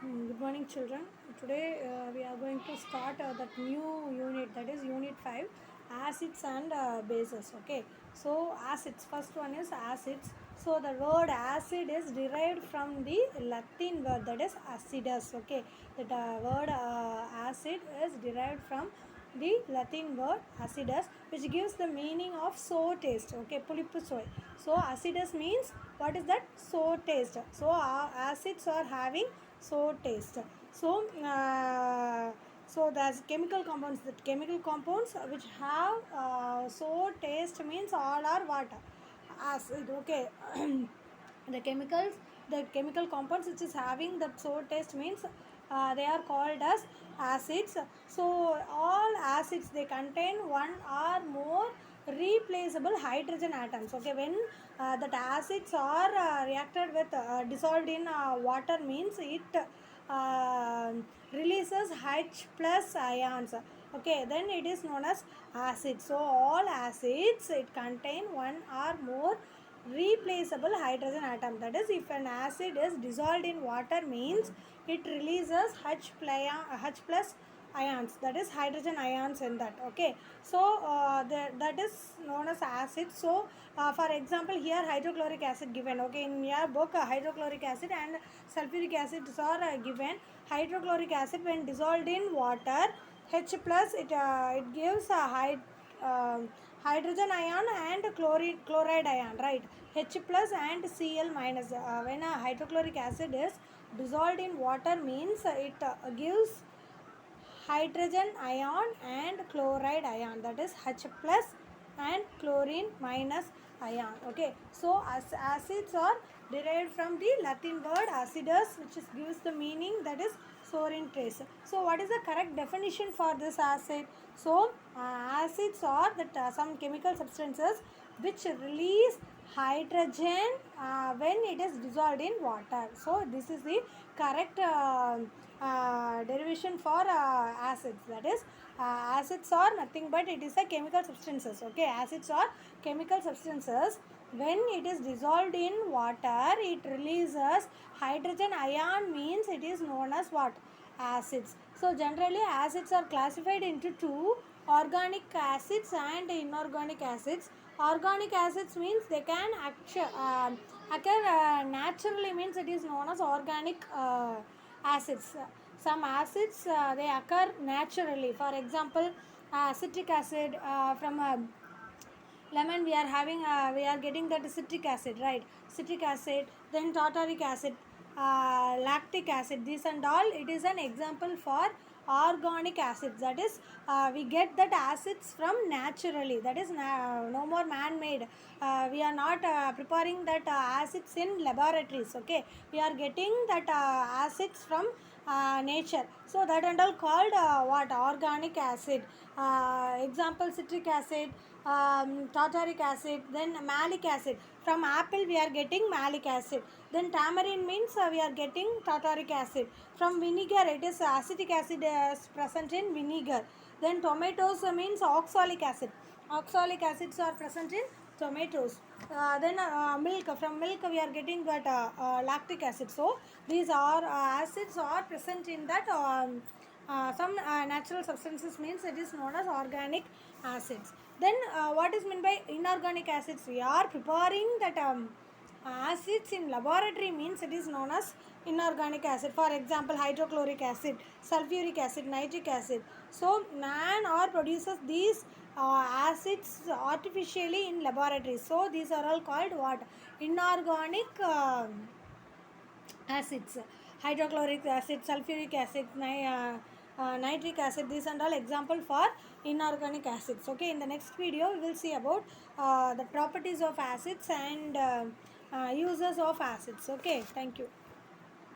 Good morning, children. Today we are going to start that new unit, that is Unit 5, acids and bases. Okay, so acids, first one is acids. So the word acid is derived from the Latin word, that is acidus. Okay, that word acid is derived from the Latin word acidus, which gives the meaning of sour taste. Okay, pulipu soy. So acidus means what is that? Sour taste. So acids are having sour taste. So so there's chemical compounds. The chemical compounds which have sour taste means all are what? Acid. Okay. the chemicals the chemical compounds which is having that sour taste means they are called as acids. So all acids, they contain one or more replaceable hydrogen atoms. Okay, when that acids are reacted with dissolved in water means it uh, releases H plus ions. Okay, then it is known as acid. So all acids, it contain one or more replaceable hydrogen atom. That is, if an acid is dissolved in water means it releases H plus ions, that is hydrogen ions in that. Okay, so that is known as acid. So for example, here hydrochloric acid given. Okay, in your book hydrochloric acid and sulfuric acids are given. Hydrochloric acid, when dissolved in water, H plus, it gives a hydrogen ion and chloride ion, right? H plus and Cl minus. When a hydrochloric acid is dissolved in water means it gives hydrogen ion and chloride ion, that is H plus and chlorine minus ion. Okay, so acids are derived from the Latin word acidus, which gives the meaning, that is sour in taste. So what is the correct definition for this acid? So acids are that some chemical substances which release hydrogen when it is dissolved in water. So this is the correct derivation for acids. That is, acids are nothing but it is a chemical substances. Okay, acids are chemical substances. When it is dissolved in water, it releases hydrogen ion means it is known as what? Acids. So generally acids are classified into two: organic acids and inorganic acids. Organic acids means they can occur naturally, means it is known as organic acids. Some acids they occur naturally. For example, citric acid from lemon, we are getting that citric acid, right? Citric acid, then tartaric acid, lactic acid, this and all, it is an example for organic acids. That is, we get that acids from naturally, that is no more man made. We are not preparing that acids in laboratories. Okay, we are getting that acids from nature. So that and all called what? Organic acid. Example, citric acid, tartaric acid, then malic acid. From apple we are getting malic acid. Then tamarind means we are getting tartaric acid. From vinegar, it is acetic acid is present in vinegar. Then tomatoes means oxalic acid. Oxalic acids are present in tomatoes. Then milk, from milk we are getting that lactic acid. So these are acids are present in that some natural substances means it is known as organic acids. Then what is meant by inorganic acids? We are preparing that acids in laboratory means it is known as inorganic acid. For example, hydrochloric acid, sulfuric acid, nitric acid. So man or produces these acids artificially in laboratory. So these are all called what? Inorganic acids. Hydrochloric acid, sulfuric acid, nitric acid, these and all example for inorganic acids. Okay, in the next video we will see about the properties of acids and uses of acids. Okay, thank you.